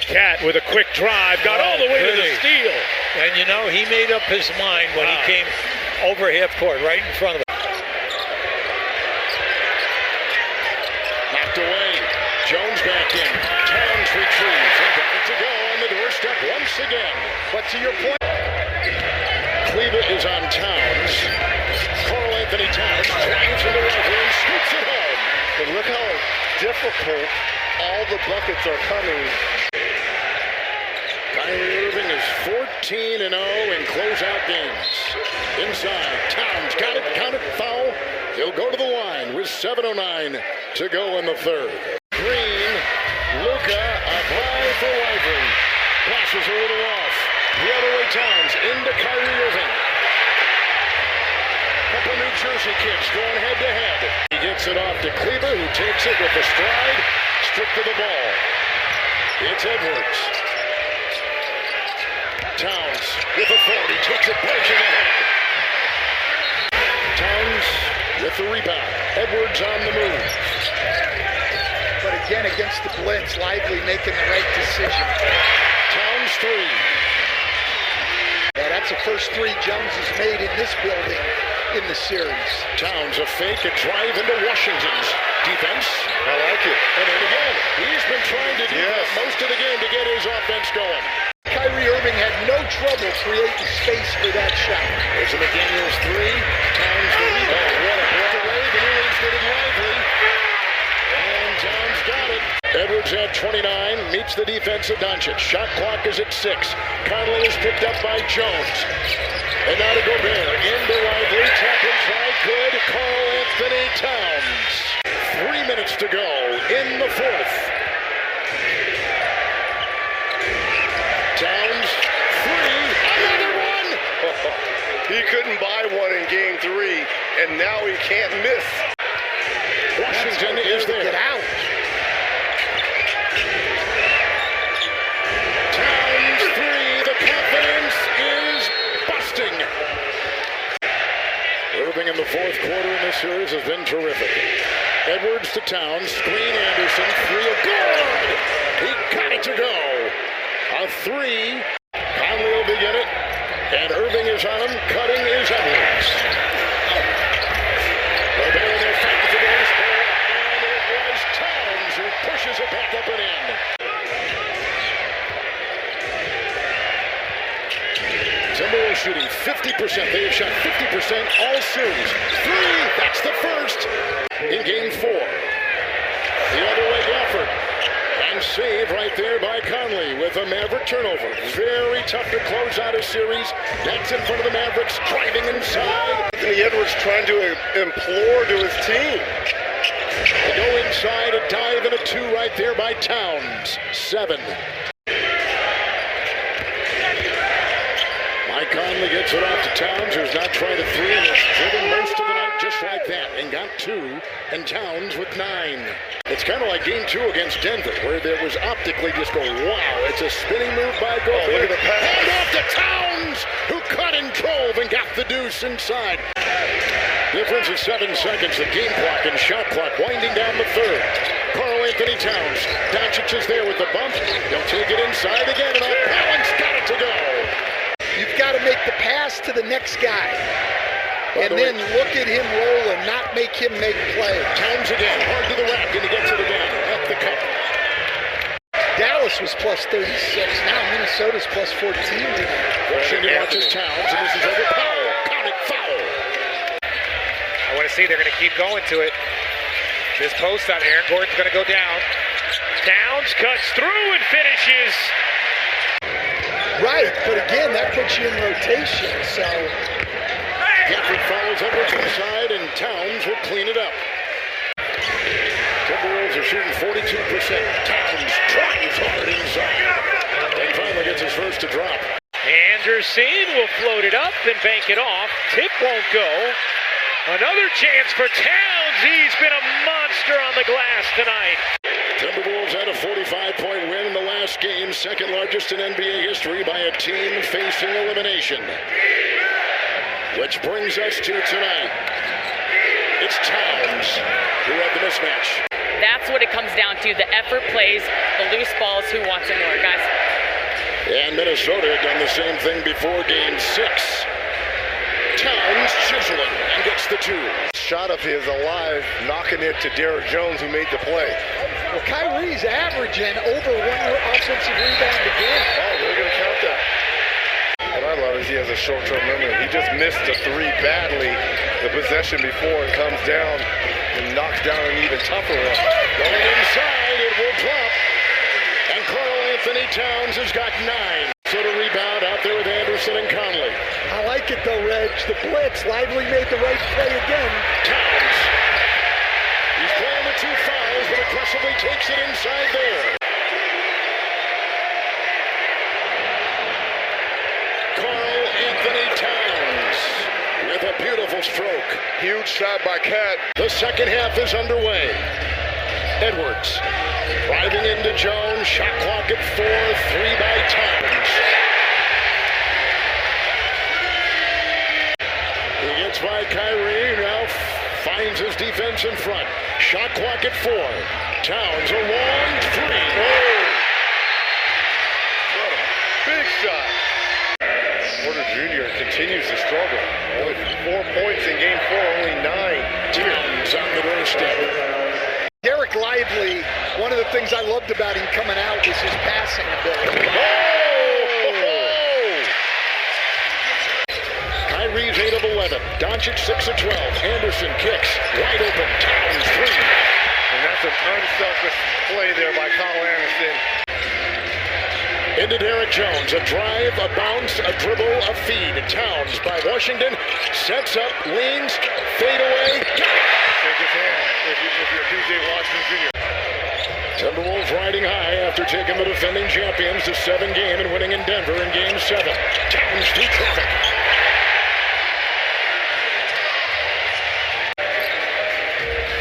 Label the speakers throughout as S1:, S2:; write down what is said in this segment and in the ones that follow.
S1: Cat with a quick drive, got all the way to the steal.
S2: And you know, he made up his mind when he came over half court, right in front of him.
S3: Knocked away. Jones back in. Towns retrieves and got it to go on the doorstep once again. But to your point, Cleveland is on Towns. Carl Anthony Towns drives into the river and scoops it home.
S4: But look how difficult all the buckets are coming.
S3: Kyrie Irving is 14-0 in closeout games. Inside, Towns got it, counted foul. He'll go to the line with 7:09 to go in the third. Green, Luka, up high for Lively. Passes a little off. The other way, Towns into Kyrie Irving. Couple New Jersey kids going head-to-head. He gets it off to Kleber, who takes it with a stride. Stripped to the ball. It's Edwards. Towns with authority, takes it breaking ahead. Towns with the rebound. Edwards on the move.
S5: But again, against the blitz, Lively making the right decision.
S3: Towns three.
S5: Yeah, that's the first three Jones has made in this building in the series.
S3: Towns a fake, a drive into Washington's defense.
S4: I like it.
S3: And then again, he's been trying to do that most of the game to get his offense going.
S5: Kyrie Irving had no trouble creating space for that shot.
S3: There's a McDaniels three. Towns the rebound. What a breakaway. The New Orleans did it Lively. And Towns got it. Edwards at 29. Meets the defense of Doncic. Shot clock is at 6. Conley is picked up by Jones. And now to Gobert. Into Lively. Tap inside. Good. Carl Anthony Towns. 3 minutes to go in the fourth. Towns, three, another one!
S4: He couldn't buy one in game 3, and now he can't miss.
S3: Washington is there.
S5: Get out.
S3: Towns, three, the confidence is busting. Irving in the fourth quarter in this series has been terrific. Edwards to Towns, screen Anderson, three, good! He got it to go. A three. Conley will begin it. And Irving is on him. Cutting is Edwards. Gobert in there fighting for the loose ball. And it was Towns who pushes it back up and in. Timberwolves shooting 50%. They have shot 50% all series. Three. That's the first in game 4. The other way, Gafford. And save right there by Conley with a Maverick turnover. Very tough to close out a series. That's in front of the Mavericks, driving inside.
S4: Anthony Edwards trying to implore to his team.
S3: They go inside, a dive and a 2 right there by Towns. 7. Mike Conley gets it off to Towns, who's not tried a 3 and has driven most of the night just like that, and got 2, and Towns with 9. It's kind of like game 2 against Denver, where there was optically just go, wow, it's a spinning move by Gobert.
S4: Oh, look at the pass.
S3: Hand off to Towns, who cut and drove and got the deuce inside. Difference is 7 seconds. The game clock and shot clock winding down the third. Carl Anthony Towns. Doncic is there with the bump. He'll take it inside again, and off balance, got it to go.
S5: You've got to make the pass to the next guy. And then look at him roll and not make him make play.
S3: Towns again, hard to the rack, and he gets it again. At the cup.
S5: Dallas was plus 36. Now Minnesota's plus 14 tonight.
S3: Washington watches Towns, and this is over Powell. Count it, foul.
S1: I want to see they're going to keep going to it. This post out, Aaron Gordon's going to go down. Towns cuts through and finishes.
S5: Right, but again, that puts you in rotation, so...
S3: Gafford follows Edwards inside, and Towns will clean it up. Timberwolves are shooting 42%. Towns drives hard inside. And finally gets his first to drop.
S1: Anderson will float it up and bank it off. Tip won't go. Another chance for Towns. He's been a monster on the glass tonight.
S3: Timberwolves had a 45-point win in the last game, second largest in NBA history by a team facing elimination. Which brings us to tonight. It's Towns who had the mismatch.
S6: That's what it comes down to. The effort plays, the loose balls, who wants it more, guys?
S3: And Minnesota had done the same thing before game 6. Towns chiseling and gets the 2.
S4: Shot of his alive, knocking it to Derrick Jones, who made the play.
S5: Well, Kyrie's averaging over 1 offensive rebound a game.
S4: Oh, they're going to count that. What I love is he has a short-term memory. He just missed a 3 badly the possession before and comes down and knocks down an even tougher one.
S3: Going inside, it will drop. And Karl Anthony Towns has got 9. So to rebound out there with Anderson and Conley.
S5: I like it though, Reg. The blitz. Lively made the right play again.
S3: Towns. He's playing with 2 fouls, but aggressively takes it inside there. Karl Anthony Towns with a beautiful stroke.
S4: Huge shot by Cat.
S3: The second half is underway. Edwards driving into Jones. Shot clock at 4. 3 by Towns. He gets by Kyrie. Now finds his defense in front. Shot clock at 4. Towns a long 3.
S4: Oh! What a big shot. Porter Jr. continues to struggle. Only 4 points in game 4, only 9.
S3: Towns on the doorstep.
S5: Derek Lively, one of the things I loved about him coming out was his passing ability.
S3: Oh! Kyrie's 8 of 11. Doncic 6 of 12. Anderson kicks. Wide open. Towns 3.
S4: And that's an unselfish play there by Kyle Anderson.
S3: Into Derrick Jones. A drive, a bounce, a dribble, a feed. Towns by Washington. Sets up, leans, fade away.
S4: Shake his hand if you're PJ Washington Jr.
S3: Timberwolves riding high after taking the defending champions to 7-game and winning in Denver in game 7. Towns through traffic.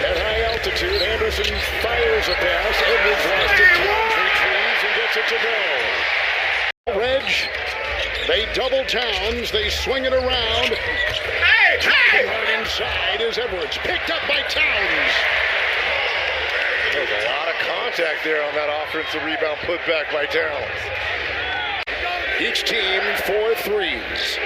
S3: At high altitude, Anderson fires a pass. Edwards lost it. Towns retrieves and gets it to go. Reg, they double Towns. They swing it around. Hard inside is Edwards. Picked up by Towns.
S4: There's a lot of contact there on that offensive rebound put back by Towns.
S3: Each team 4 threes.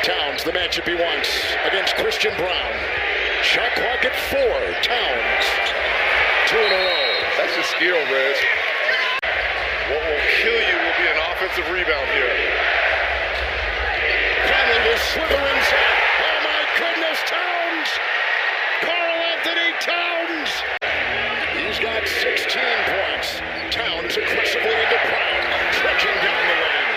S3: Towns, the matchup he wants against Christian Brown. Shot clock at 4. Towns. 2 in a row.
S4: That's the skill, Reg. What will kill you will be an offensive rebound here.
S3: Conley will slither inside. Oh my goodness, Towns! Karl Anthony Towns! He's got 16 points. Towns aggressively into Brown, stretching down the lane.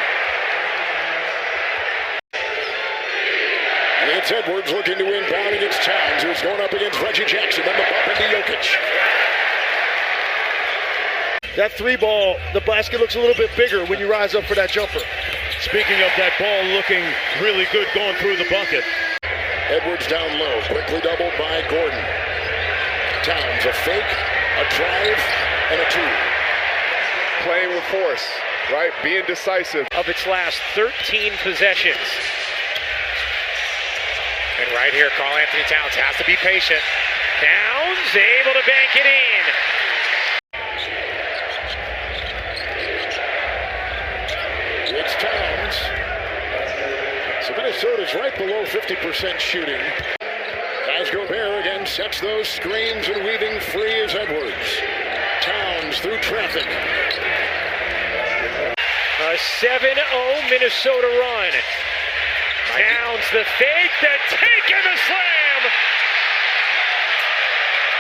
S3: It's Edwards looking to inbound against Towns, who's going up against Reggie Jackson. Then the bump into Jokic.
S7: That 3 ball, the basket looks a little bit bigger when you rise up for that jumper.
S2: Speaking of that ball looking really good going through the bucket.
S3: Edwards down low, quickly doubled by Gordon. Towns, a fake, a drive, and a 2.
S4: Playing with force, right? Being decisive.
S1: Of its last 13 possessions. And right here, Karl Anthony Towns has to be patient. Towns able to bank it in.
S3: It's Towns. So Minnesota's right below 50% shooting. As Gobert again sets those screens and weaving free is Edwards. Towns through traffic.
S1: A 7-0 Minnesota run. Towns the fake, the take, and the slam.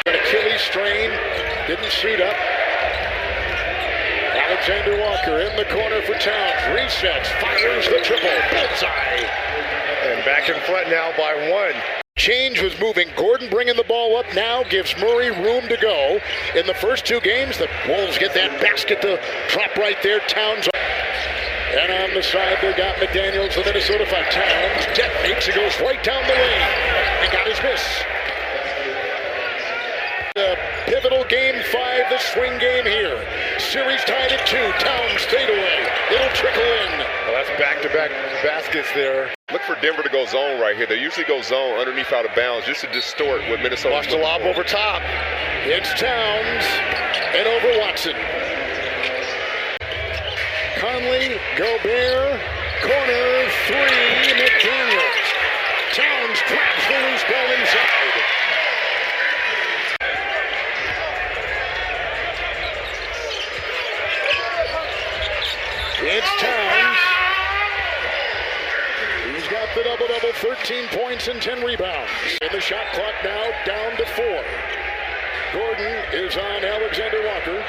S3: An Achilles strain, didn't suit up. Alexander Walker in the corner for Towns. Resets, fires the triple. Bullseye.
S4: And back in front now by 1.
S3: Change was moving. Gordon bringing the ball up now gives Murray room to go. In the first 2 games, the Wolves get that basket to drop right there. Towns. And on the side, they got McDaniels, the Minnesota 5. Towns detonates. He goes right down the lane and got his miss. The pivotal game 5, the swing game here. Series tied at 2. Towns fade away. It'll trickle in.
S4: Well, that's back-to-back baskets there. Look for Denver to go zone right here. They usually go zone underneath out of bounds just to distort what Minnesota.
S3: Watch the lob over top. It's Towns and over Watson. Conley, Gobert, corner three, McDaniels. Towns grabs the loose ball inside. It's Towns. He's got the double-double, 13 points and 10 rebounds. And the shot clock now down to 4. Gordon is on Alexander Walker.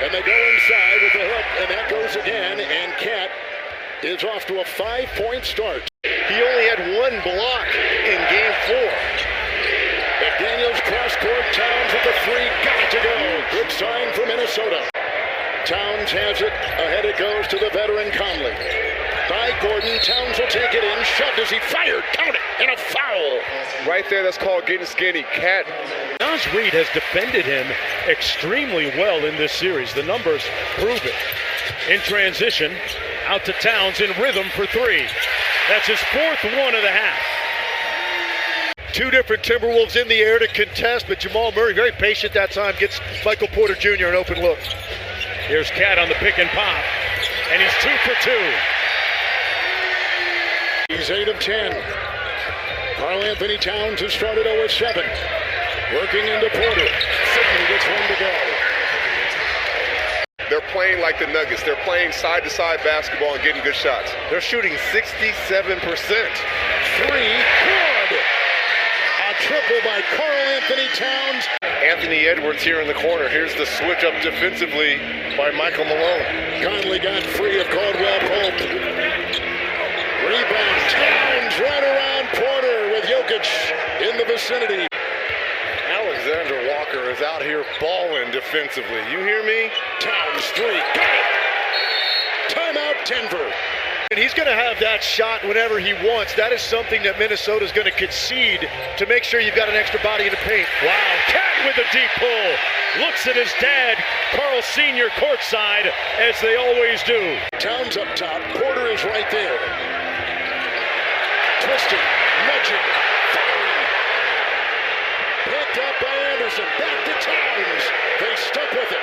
S3: And they go inside with the hook, and that goes again. And Cat is off to a 5-point start.
S4: He only had one block in game 4.
S3: McDaniels cross-court, Towns with the three, got it to go. Good sign for Minnesota. Towns has it, ahead it goes to the veteran Conley. By Gordon, Towns will take it in, shoved as he fired, count it, and a foul.
S4: Right there, that's called getting skinny. Cat.
S7: Naz Reid has defended him extremely well in this series. The numbers prove it. In transition, out to Towns in rhythm for 3. That's his 4th one of the half. 2 different Timberwolves in the air to contest, but Jamal Murray, very patient that time, gets Michael Porter Jr. an open look. Here's Cat on the pick and pop, and he's 2 for 2.
S3: He's 8 of 10. Karl Anthony Towns has started 0 of 7. Working into Porter. Sidney gets 1 to go.
S4: They're playing like the Nuggets. They're playing side-to-side basketball and getting good shots. They're shooting 67%.
S3: 3, good. A triple by Karl Anthony Towns.
S4: Anthony Edwards here in the corner. Here's the switch up defensively by Michael Malone.
S3: Conley got free of Caldwell Pope. Rebound. Towns right around Porter with Jokic in the vicinity.
S4: Alexander Walker is out here balling defensively. You hear me?
S3: Towns 3. Got it. Timeout Denver.
S7: And he's going to have that shot whenever he wants. That is something that Minnesota's going to concede to make sure you've got an extra body in the paint. Wow, Cat with a deep pull. Looks at his dad, Carl Sr. courtside, as they always do.
S3: Towns up top. Porter is right there. Twisting, nudging, firing. Picked up by Anderson. Back to Towns. They stuck with it.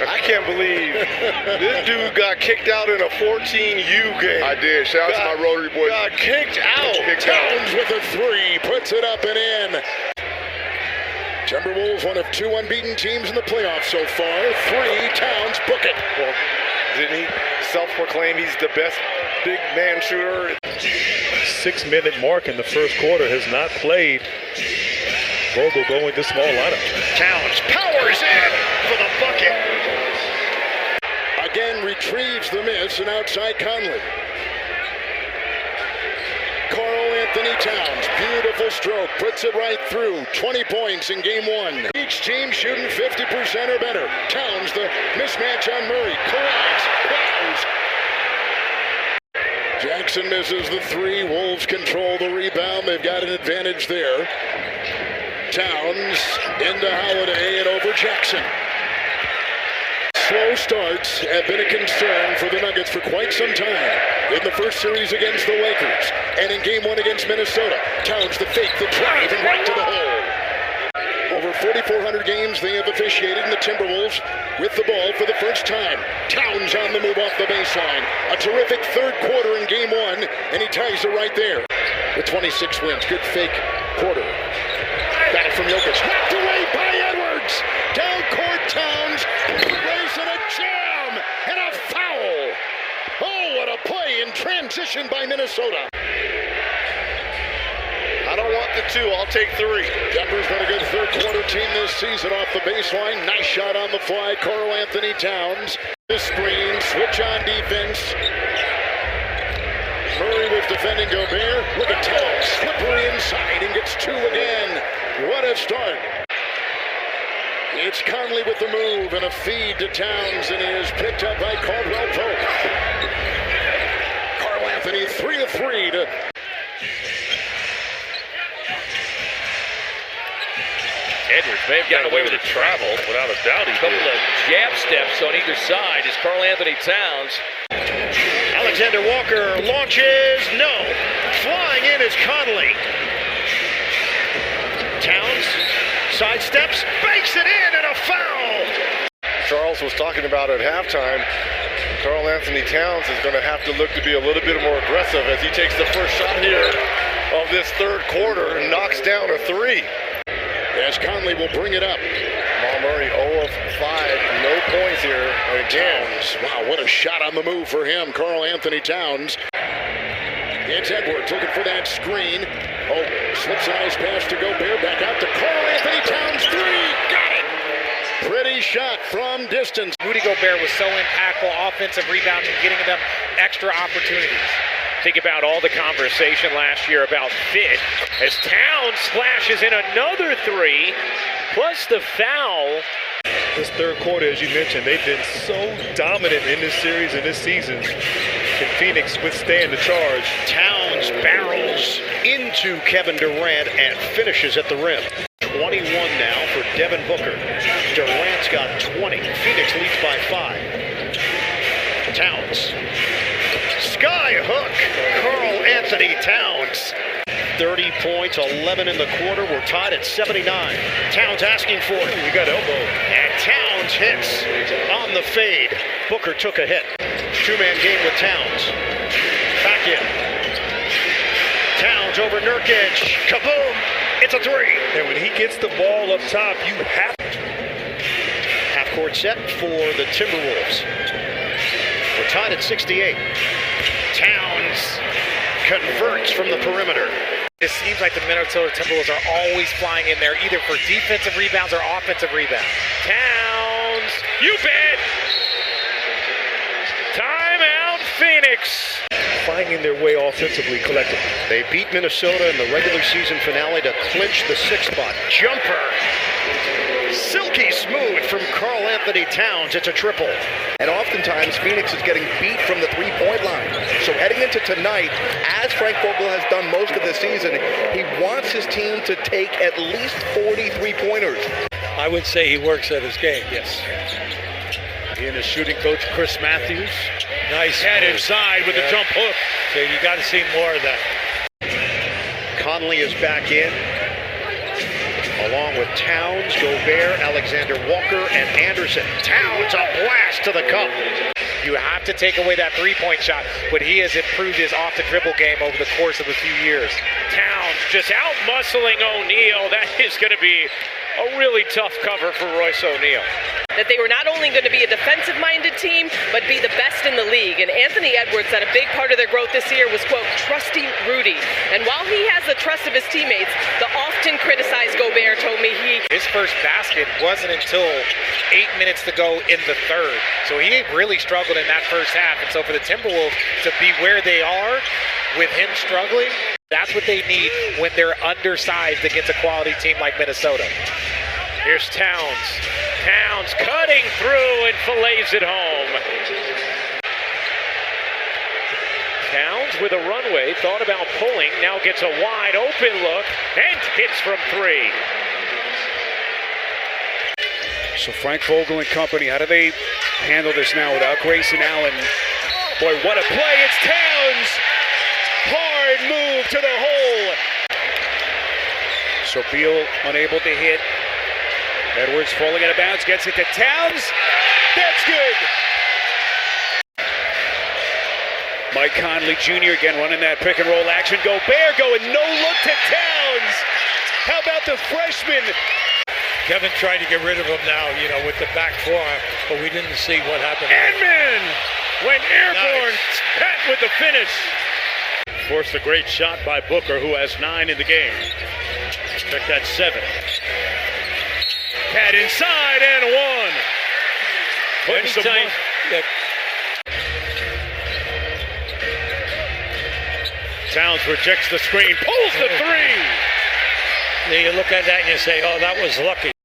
S4: I can't believe this dude got kicked out in a 14U game. I did. Shout out to my Rotary boys.
S3: Got kicked out. Towns with a 3. Puts it up and in. Timberwolves, one of 2 unbeaten teams in the playoffs so far. 3. Towns, book it.
S4: Well, didn't he self-proclaim he's the best big man shooter?
S7: 6-minute mark in the first quarter has not played. Vogel going to small lineup.
S3: Towns powers in for the bucket. Again retrieves the miss and outside Conley. Karl Anthony Towns, beautiful stroke, puts it right through. 20 points in game 1. Each team shooting 50% or better. Towns, the mismatch on Murray, collides, plows. Jackson misses the 3. Wolves control the rebound. They've got an advantage there. Towns into Holiday and over Jackson. Slow starts have been a concern for the Nuggets for quite some time. In the first series against the Lakers and in game 1 against Minnesota. Towns the fake, the drive, and right to the hole. Over 4,400 games they have officiated in the Timberwolves with the ball for the first time. Towns on the move off the baseline. A terrific third quarter in game 1, and he ties it right there. With 26 wins. Good fake quarter. Got it from Jokic. Knocked away by Edwards. Down court Towns. Raising a jam and a foul. Oh, what a play in transition by Minnesota.
S4: I don't want the 2. I'll take 3.
S3: Denver's been a good third quarter team this season off the baseline. Nice shot on the fly. Karl Anthony Towns. The screen. Switch on defense. Murray was defending Gobert. Look at Towns. Slippery inside and gets 2 again. What a start. It's Conley with the move and a feed to Towns, and he is picked up by Caldwell Pope. Karl Anthony 3 of 3 to...
S1: Edwards may have gotten away with a travel, without a doubt. A couple of jab steps on either side is Karl Anthony Towns.
S8: Alexander Walker launches, no. Flying in is Conley. Towns sidesteps, banks it in, and a foul.
S4: Charles was talking about at halftime, Karl Anthony Towns is going to have to look to be a little bit more aggressive as he takes the first shot here of this third quarter and knocks down a three.
S3: As Conley will bring it up.
S4: Jamal Murray 0 of 5, no points here.
S3: Towns, wow, what a shot on the move for him, Karl Anthony Towns. It's Edwards looking for that screen. Oh, slips a nice pass to Gobert, back out to Karl Anthony Towns, three, got it! Pretty shot from distance.
S9: Rudy Gobert was so impactful, offensive rebounds and getting them extra opportunities.
S1: Think about all the conversation last year about fit as Towns splashes in another three, plus the foul.
S7: This third quarter, as you mentioned, they've been so dominant in this series and this season. Can Phoenix withstand the charge?
S8: Towns barrels into Kevin Durant and finishes at the rim. 21 now for Devin Booker. Durant's got 20. Phoenix leads by 5. Towns. Sky hook. Karl Anthony Towns. 30 points, 11 in the quarter. We're tied at 79. Towns asking for it.
S7: We got elbow.
S8: And Towns hits on the fade. Booker took a hit. Two-man game with Towns. Back in. Towns over Nurkic. Kaboom! It's a three.
S7: And when he gets the ball up top, you have to.
S8: Half-court set for the Timberwolves. We're tied at 68. Towns converts from the perimeter.
S9: It seems like the Minnesota Timberwolves are always flying in there, either for defensive rebounds or offensive rebounds.
S1: Towns, you bet. Timeout, Phoenix.
S7: Finding their way offensively collectively.
S8: They beat Minnesota in the regular season finale to clinch the 6th spot. Jumper. Silky smooth from Karl Anthony Towns. It's a triple.
S10: And oftentimes, Phoenix is getting beat from the three-point line. So heading into tonight, as Frank Vogel has done most of the season, he wants his team to take at least 40 three-pointers.
S2: I would say he works at his game, yes.
S7: He and his shooting coach, Chris Matthews.
S2: Nice.
S7: Head inside with the jump hook.
S2: So you got to see more of that.
S8: Conley is back in, along with Towns, Gobert, Alexander Walker, and Anderson. Towns, a blast to the cup.
S9: You have to take away that three-point shot, but he has improved his off-the-dribble game over the course of a few years.
S1: Towns just out-muscling O'Neal. That is going to be a really tough cover for Royce O'Neal.
S6: That they were not only going to be a defensive-minded team, but be the best in the league. And Anthony Edwards said a big part of their growth this year was, quote, trusting Rudy. And while he has the trust of his teammates, the often criticized Gobert told me
S9: his first basket wasn't until 8 minutes to go in the third. So he really struggled in that first half. And so for the Timberwolves to be where they are with him struggling, that's what they need when they're undersized against a quality team like Minnesota.
S1: Here's Towns. Towns cutting through and fillets it home. Towns with a runway, thought about pulling, now gets a wide open look and hits from three.
S11: So Frank Vogel and company, how do they handle this now without Grayson Allen? Boy, what a play, it's Towns! Hard move to the hole. So Beal unable to hit. Edwards falling out of bounds, gets it to Towns. That's good. Mike Conley Jr. again running that pick and roll action. Gobert going no look to Towns. How about the freshman?
S2: Kevin tried to get rid of him now, with the back forearm, but we didn't see what happened.
S7: Edmond went airborne. Pat with the finish. Forced a great shot by Booker, who has 9 in the game. Check that 7. Pat inside and 1. Putting some Towns rejects the screen, pulls the 3.
S2: You look at that and you say, oh, that was lucky.